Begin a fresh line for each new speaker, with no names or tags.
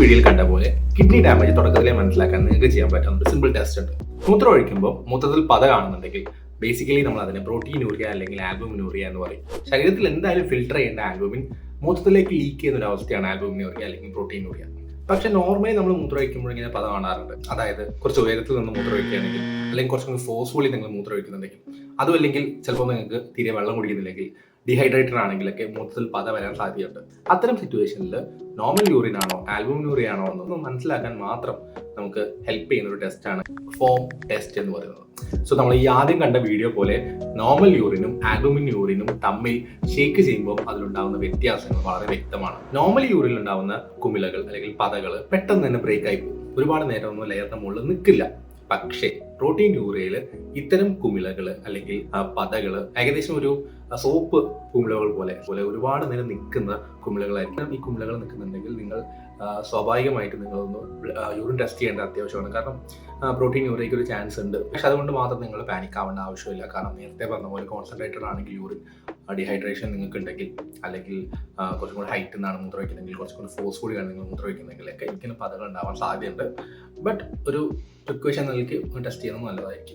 വീഡിയോയിൽ കണ്ട പോലെ കിഡ്നി ഡാമേജ് തുടക്കത്തിലെ മനസ്സിലാക്കാൻ നിങ്ങൾക്ക് ചെയ്യാൻ പറ്റുന്ന ഒരു സിമ്പിൾ ടെസ്റ്റ് ഉണ്ട്. മൂത്രം ഒഴിക്കുമ്പോൾ മൂത്രത്തിൽ പത കാണുന്നുണ്ടെങ്കിൽ ബേസിക്കലി നമ്മൾ അതിനെ പ്രോട്ടീനൂറിയ അല്ലെങ്കിൽ ആൽബുമിനൂറിയ എന്ന് പറയും. ശരീരത്തിൽ എന്തായാലും ഫിൽട്ടർ ചെയ്യേണ്ട ആൽബുമിൻ മൂത്രത്തിലേക്ക് ലീക്ക് ചെയ്യുന്ന ഒരു അവസ്ഥയാണ് ആൽബുമിനൂറിയ അല്ലെങ്കിൽ പ്രോട്ടീനൂറിയ. പക്ഷെ നോർമലി നമ്മൾ മൂത്രം ഒഴിക്കുമ്പോൾ ഇങ്ങനെ പത കാണാറുണ്ട്. അതായത് കുറച്ച് ഉയരത്തിൽ നിന്ന് മൂത്രം ഒഴിക്കുകയാണെങ്കിൽ അല്ലെങ്കിൽ കുറച്ചും ഫോഴ്സ്ഫുള്ളി നിങ്ങൾ മൂത്രം ഒഴിക്കുന്നുണ്ടെങ്കിൽ, അതും അല്ലെങ്കിൽ ചിലപ്പോൾ നിങ്ങൾക്ക് തീരെ വെള്ളം കുടിക്കുന്നില്ലെങ്കിൽ, ഡീഹൈഡ്രേറ്റഡ് ആണെങ്കിലൊക്കെ മൂത്രത്തിൽ പത വരാൻ സാധ്യതയുണ്ട്. അത്തരം സിറ്റുവേഷനിൽ നോർമൽ യൂറിൻ ആണോ ആൽബുമിനൂറിയ ആണോ എന്നൊന്ന് മനസ്സിലാക്കാൻ മാത്രം നമുക്ക് ഹെൽപ്പ് ചെയ്യുന്ന ഒരു ടെസ്റ്റാണ് ഫോം ടെസ്റ്റ് എന്ന് പറയുന്നത്. സോ നമ്മൾ ഈ ആദ്യം കണ്ട വീഡിയോ പോലെ നോർമൽ യൂറിനും ആൽബുമിൻ യൂറിനും തമ്മിൽ ഷേക്ക് ചെയ്യുമ്പോൾ അതിലുണ്ടാകുന്ന വ്യത്യാസങ്ങൾ വളരെ വ്യക്തമാണ്. നോർമൽ യൂറിനിൽ ഉണ്ടാകുന്ന കുമിളകൾ അല്ലെങ്കിൽ പതകൾ പെട്ടെന്ന് തന്നെ ബ്രേക്ക് ആയി പോകും. ഒരുപാട് നേരം ഒന്നും ലെയറിന്റെ മുകളിൽ നിൽക്കില്ല. പക്ഷേ പ്രോട്ടീൻ യൂറിയയിൽ ഇത്തരം കുമിളകൾ അല്ലെങ്കിൽ പതകൾ ഏകദേശം ഒരു സോപ്പ് കുമിളകൾ പോലെ ഒരുപാട് നേരം നിൽക്കുന്ന കുമിളകളായിരിക്കും. ഈ കുമിളകൾ നിൽക്കുന്നുണ്ടെങ്കിൽ നിങ്ങൾ സ്വാഭാവികമായിട്ട് നിങ്ങളൊന്ന് യൂറിൻ ടെസ്റ്റ് ചെയ്യേണ്ട അത്യാവശ്യമാണ്. കാരണം പ്രോട്ടീൻ യൂറിയയ്ക്ക് ഒരു ചാൻസ് ഉണ്ട്. പക്ഷെ അതുകൊണ്ട് മാത്രം നിങ്ങൾ പാനിക് ആവേണ്ട ആവശ്യമില്ല. കാരണം നേരത്തെ പറഞ്ഞ പോലെ കോൺസെൻട്രേറ്റഡ് ആണെങ്കിൽ യൂറിൻ ഡീഹൈഡ്രേഷൻ നിങ്ങൾക്ക് ഉണ്ടെങ്കിൽ, അല്ലെങ്കിൽ കുറച്ചും കൂടി ഹൈറ്റിൽ നിന്നാണ് മൂത്രം വയ്ക്കുന്നെങ്കിൽ, കുറച്ചും കൂടി ഫോഴ്സ് കൂടിയാണ് നിങ്ങൾ മൂത്രം വയ്ക്കുന്നെങ്കിൽ ഒക്കെ ഇങ്ങനെ പതകൾ ഉണ്ടാവാൻ സാധ്യതയുണ്ട്. ബട്ട് ഒരു റിക്വഷൻ നൽകി ടെസ്റ്റ് ചെയ്യുന്നത് നല്ലതായിരിക്കും.